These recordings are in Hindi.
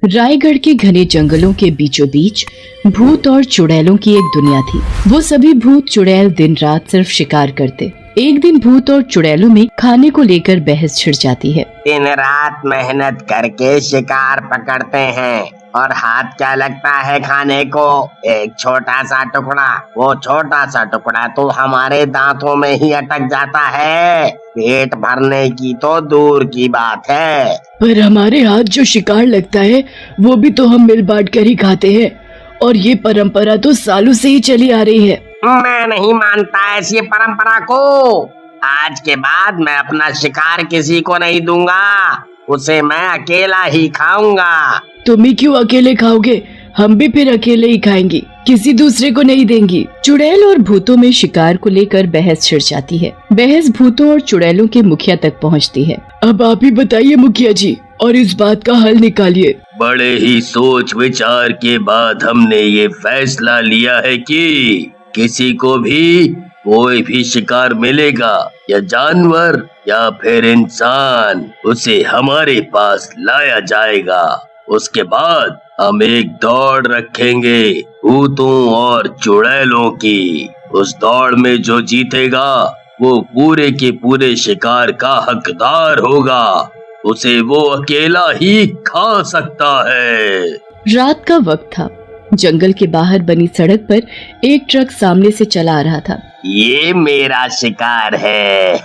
रायगढ़ के घने जंगलों के बीचों बीच भूत और चुड़ैलों की एक दुनिया थी। वो सभी भूत चुड़ैल दिन रात सिर्फ शिकार करते। एक दिन भूत और चुड़ैलों में खाने को लेकर बहस छिड़ जाती है। दिन रात मेहनत करके शिकार पकड़ते हैं और हाथ क्या लगता है खाने को, एक छोटा सा टुकड़ा। वो छोटा सा टुकड़ा तो हमारे दांतों में ही अटक जाता है, पेट भरने की तो दूर की बात है। पर हमारे हाथ जो शिकार लगता है वो भी तो हम मिल बांट कर ही खाते हैं, और ये परंपरा तो सालों से ही चली आ रही है। मैं नहीं मानता ऐसी परंपरा को। आज के बाद मैं अपना शिकार किसी को नहीं दूंगा, उसे मैं अकेला ही खाऊंगा। तुम ही क्यों अकेले खाओगे? हम भी फिर अकेले ही खाएंगे, किसी दूसरे को नहीं देंगी। चुड़ैल और भूतों में शिकार को लेकर बहस छिड़ जाती है। बहस भूतों और चुड़ैलों के मुखिया तक पहुंचती है। अब आप ही बताइए मुखिया जी, और इस बात का हल निकालिए। बड़े ही सोच विचार के बाद हमने ये फैसला लिया है कि किसी को भी कोई भी शिकार मिलेगा, या जानवर या फिर इंसान, उसे हमारे पास लाया जाएगा। उसके बाद हम एक दौड़ रखेंगे भूतों और चुड़ैलों की। उस दौड़ में जो जीतेगा वो पूरे के पूरे शिकार का हकदार होगा, उसे वो अकेला ही खा सकता है। रात का वक्त था। जंगल के बाहर बनी सड़क पर एक ट्रक सामने से चला आ रहा था। ये मेरा शिकार है।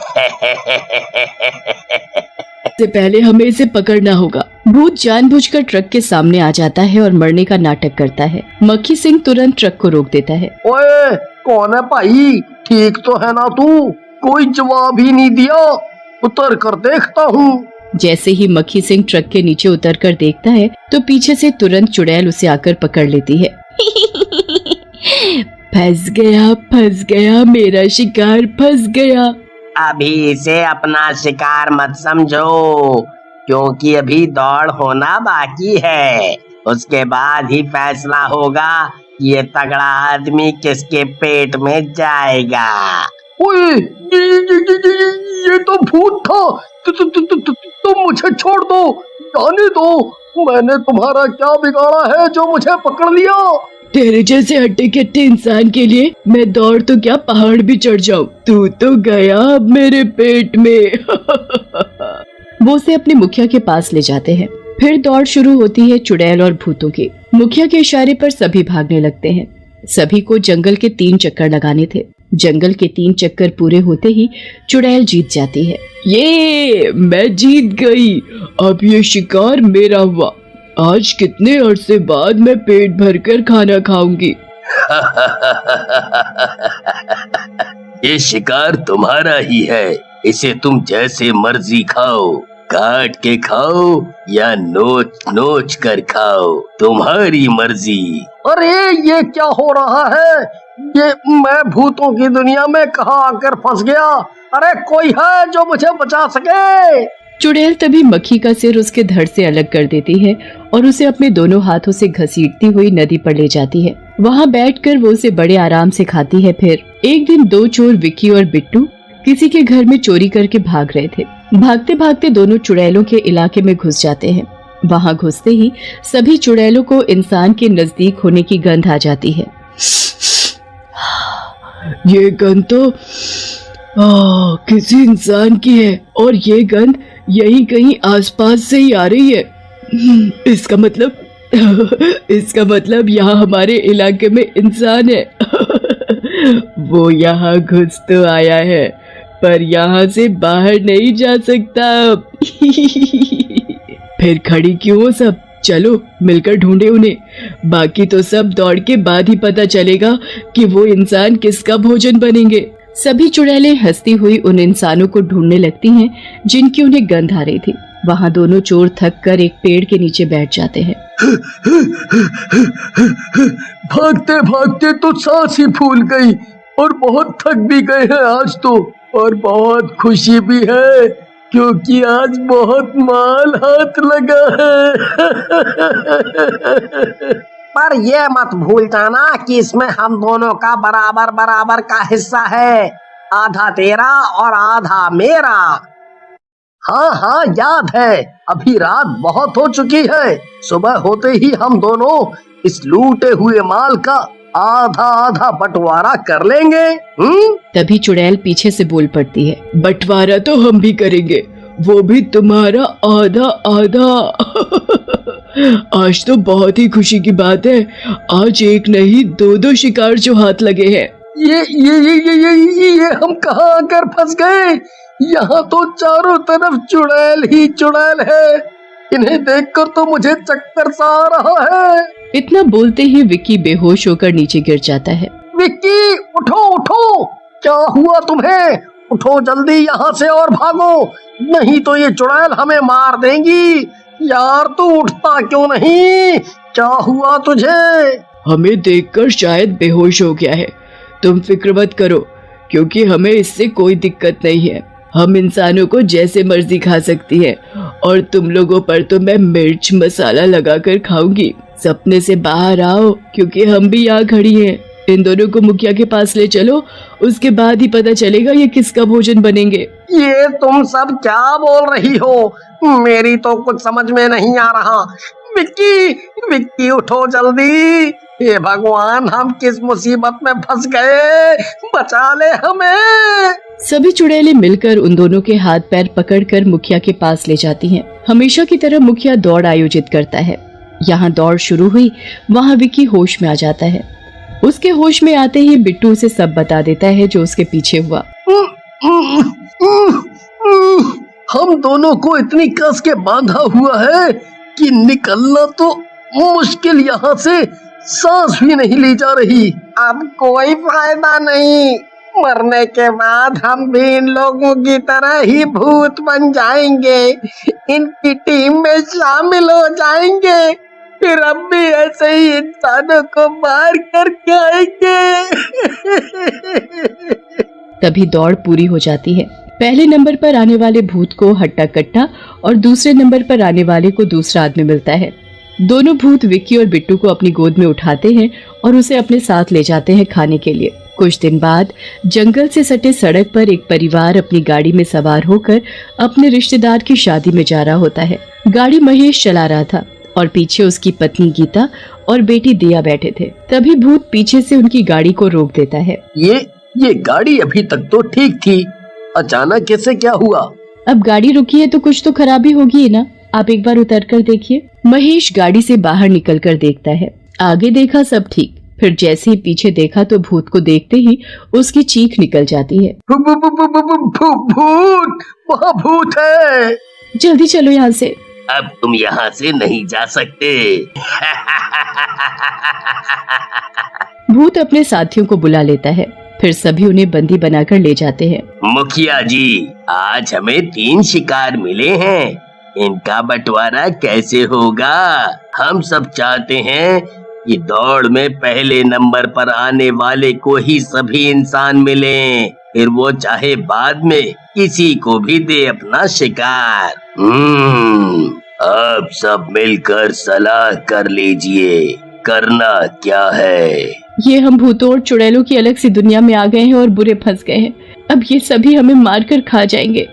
से पहले हमें इसे पकड़ना होगा। भूत जानबूझकर ट्रक के सामने आ जाता है और मरने का नाटक करता है। मक्खी सिंह तुरंत ट्रक को रोक देता है। ओए, कौन है भाई? ठीक तो है ना तू? कोई जवाब ही नहीं दिया। उतर कर देखता हूँ। जैसे ही मक्खी सिंह ट्रक के नीचे उतरकर देखता है तो पीछे से तुरंत चुड़ैल उसे आकर पकड़ लेती है। फंस गया मेरा शिकार, फंस गया। अभी इसे अपना शिकार मत समझो, क्योंकि अभी दौड़ होना बाकी है। उसके बाद ही फैसला होगा कि ये तगड़ा आदमी किसके पेट में जाएगा। ओए, ये तो भूत था। तुम मुझे छोड़ दो, जाने दो। मैंने तुम्हारा क्या बिगाड़ा है जो मुझे पकड़ लिया? तेरे जैसे हट्टे कट्टे इंसान के लिए मैं दौड़ तो क्या पहाड़ भी चढ़ जाऊं। तू तो गया अब मेरे पेट में। वो उसे अपने मुखिया के पास ले जाते हैं। फिर दौड़ शुरू होती है चुड़ैल और भूतों की। मुखिया के इशारे पर सभी भागने लगते हैं। सभी को जंगल के 3 चक्कर लगाने थे। जंगल के 3 चक्कर पूरे होते ही चुड़ैल जीत जाती है। ये मैं जीत गई, अब ये शिकार मेरा हुआ। आज कितने अरसे बाद मैं पेट भरकर खाना खाऊंगी। ये शिकार तुम्हारा ही है, इसे तुम जैसे मर्जी खाओ, काट के खाओ या नोच नोच कर खाओ, तुम्हारी मर्जी। अरे ये क्या हो रहा है? ये मैं भूतों की दुनिया में कहाँ आकर फंस गया? अरे कोई है जो मुझे बचा सके? चुड़ैल तभी मक्खी का सिर उसके धड़ से अलग कर देती है और उसे अपने दोनों हाथों से घसीटती हुई नदी पर ले जाती है। वहाँ बैठकर वो उसे बड़े आराम से खाती है। फिर एक दिन 2 चोर विक्की और बिट्टू किसी के घर में चोरी करके भाग रहे थे। भागते भागते दोनों चुड़ैलों के इलाके में घुस जाते हैं। वहाँ घुसते ही सभी चुड़ैलों को इंसान के नजदीक होने की गंध आ जाती है। ये गंध तो किसी इंसान की है, और ये गंध यहीं कहीं आसपास से ही आ रही है। इसका मतलब यहाँ हमारे इलाके में इंसान है। वो यहाँ घुस तो आया है, पर यहाँ से बाहर नहीं जा सकता। फिर खड़ी क्यों हो सब? चलो मिलकर ढूंढे उन्हें। बाकी तो सब दौड़ के बाद ही पता चलेगा कि वो इंसान किसका भोजन बनेंगे। सभी चुड़ैलें हंसती हुई उन इंसानों को ढूंढने लगती हैं जिनकी उन्हें गंध आ रही थी। वहाँ दोनों चोर थक कर एक पेड़ के नीचे बैठ जाते हैं। भागते भागते तो सांस ही फूल गई, और बहुत थक भी गए हैं आज तो, और बहुत खुशी भी है क्योंकि आज बहुत माल हाथ लगा है। पर ये मत भूल जाना कि इसमें हम दोनों का बराबर बराबर का हिस्सा है, आधा तेरा और आधा मेरा। हाँ हाँ याद है, अभी रात बहुत हो चुकी है, सुबह होते ही हम दोनों इस लूटे हुए माल का आधा आधा बंटवारा कर लेंगे। तभी चुड़ैल पीछे से बोल पड़ती है, बंटवारा तो हम भी करेंगे, वो भी तुम्हारा आधा आधा। आज तो बहुत ही खुशी की बात है, आज एक नहीं दो शिकार जो हाथ लगे हैं। ये हम कहाँ आकर फंस गए? यहाँ तो चारों तरफ चुड़ैल ही चुड़ैल है, इन्हें देखकर तो मुझे चक्कर सा आ रहा है। इतना बोलते ही विक्की बेहोश होकर नीचे गिर जाता है। विक्की उठो उठो, क्या हुआ तुम्हें? उठो जल्दी यहाँ से और भागो, नहीं तो ये चुड़ैल हमें मार देंगी। यार तू उठता क्यों नहीं? क्या हुआ तुझे? हमें देखकर शायद बेहोश हो गया है, तुम फिक्र मत करो, क्योंकि हमें इससे कोई दिक्कत नहीं है। हम इंसानों को जैसे मर्जी खा सकती है, और तुम लोगों पर तो मैं मिर्च मसाला लगाकर खाऊंगी। सपने से बाहर आओ, क्योंकि हम भी यहाँ खड़ी हैं। इन दोनों को मुखिया के पास ले चलो, उसके बाद ही पता चलेगा ये किसका भोजन बनेंगे। ये तुम सब क्या बोल रही हो? मेरी तो कुछ समझ में नहीं आ रहा। विक्की, विक्की उठो जल्दी। हे भगवान, हम किस मुसीबत में फंस गए, बचा ले हमें। सभी चुड़ैलें मिलकर उन दोनों के हाथ पैर पकड़कर मुखिया के पास ले जाती हैं। हमेशा की तरह मुखिया दौड़ आयोजित करता है। यहाँ दौड़ शुरू हुई, वहाँ विक्की होश में आ जाता है। उसके होश में आते ही बिट्टू उसे सब बता देता है जो उसके पीछे हुआ। हम दोनों को इतनी कस के बांधा हुआ है कि निकलना तो मुश्किल, यहाँ से सांस भी नहीं ली जा रही। अब कोई फायदा नहीं, मरने के बाद हम भी इन लोगों की तरह ही भूत बन जाएंगे, इनकी टीम में शामिल हो जाएंगे, फिर हम भी ऐसे ही इंसानों को मार कर खाएंगे। तभी दौड़ पूरी हो जाती है। पहले नंबर पर आने वाले भूत को हट्टा कट्टा और दूसरे नंबर पर आने वाले को दूसरा आदमी मिलता है। दोनों भूत विक्की और बिट्टू को अपनी गोद में उठाते हैं और उसे अपने साथ ले जाते हैं खाने के लिए। कुछ दिन बाद जंगल से सटे सड़क पर एक परिवार अपनी गाड़ी में सवार होकर अपने रिश्तेदार की शादी में जा रहा होता है। गाड़ी महेश चला रहा था और पीछे उसकी पत्नी गीता और बेटी दिया बैठे थे। तभी भूत पीछे से उनकी गाड़ी को रोक देता है। ये गाड़ी अभी तक तो ठीक थी, अचानक कैसे क्या हुआ? अब गाड़ी रुकी है तो कुछ तो खराबी होगी ना, आप एक बार उतर कर देखिए। महेश गाड़ी से बाहर निकल कर देखता है। आगे देखा सब ठीक, फिर जैसे ही पीछे देखा तो भूत को देखते ही उसकी चीख निकल जाती है। भूत, वहाँ भूत है। जल्दी चलो यहाँ से। अब तुम यहाँ से नहीं जा सकते। भूत अपने साथियों को बुला लेता है, फिर सभी उन्हें बंदी बनाकर ले जाते हैं। मुखिया जी, आज हमें 3 शिकार मिले हैं, इनका बंटवारा कैसे होगा? हम सब चाहते हैं कि दौड़ में पहले नंबर पर आने वाले को ही सभी इंसान मिलें, फिर वो चाहे बाद में किसी को भी दे अपना शिकार। आप सब मिलकर सलाह कर लीजिए, करना क्या है? ये हम भूतों और चुड़ैलों की अलग सी दुनिया में आ गए हैं और बुरे फंस गए हैं। अब ये सभी हमें मारकर खा जाएंगे।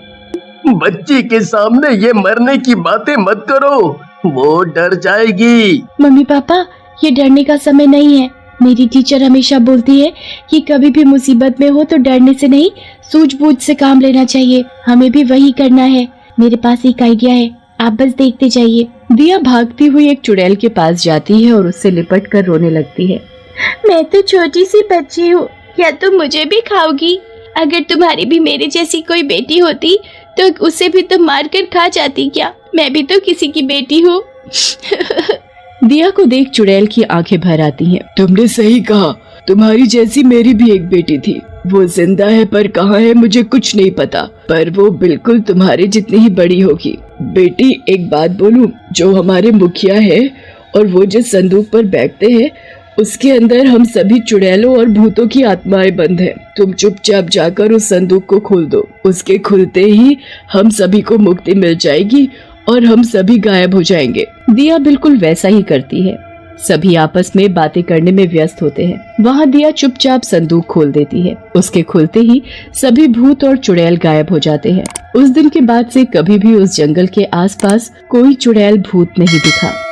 बच्ची के सामने ये मरने की बातें मत करो, वो डर जाएगी। मम्मी पापा, ये डरने का समय नहीं है। मेरी टीचर हमेशा बोलती है कि कभी भी मुसीबत में हो तो डरने से नहीं, सूझबूझ से काम लेना चाहिए। हमें भी वही करना है। मेरे पास एक आइडिया है, आप बस देखते जाइए। दिया भागती हुई एक चुड़ैल के पास जाती है और उससे लिपट कर रोने लगती है। मैं तो छोटी सी बच्ची हूँ, क्या तुम मुझे भी खाओगी? अगर तुम्हारी भी मेरे जैसी कोई बेटी होती तो उसे भी तुम मार कर खा जाती क्या? मैं भी तो किसी की बेटी हूँ। दिया को देख चुड़ैल की आंखें भर आती हैं। तुमने सही कहा, तुम्हारी जैसी मेरी भी एक बेटी थी। वो जिंदा है पर कहाँ है मुझे कुछ नहीं पता, पर वो बिल्कुल तुम्हारे जितनी ही बड़ी होगी। बेटी एक बात बोलूं, जो हमारे मुखिया है और वो जिस संदूक पर बैठते हैं उसके अंदर हम सभी चुड़ैलों और भूतों की आत्माएं बंद हैं। तुम चुपचाप जाकर उस संदूक को खोल दो, उसके खुलते ही हम सभी को मुक्ति मिल जाएगी और हम सभी गायब हो जाएंगे। दिया बिल्कुल वैसा ही करती है। सभी आपस में बातें करने में व्यस्त होते हैं। वहाँ दिया चुपचाप संदूक खोल देती है। उसके खुलते ही सभी भूत और चुड़ैल गायब हो जाते हैं। उस दिन के बाद से कभी भी उस जंगल के आसपास कोई चुड़ैल भूत नहीं दिखा।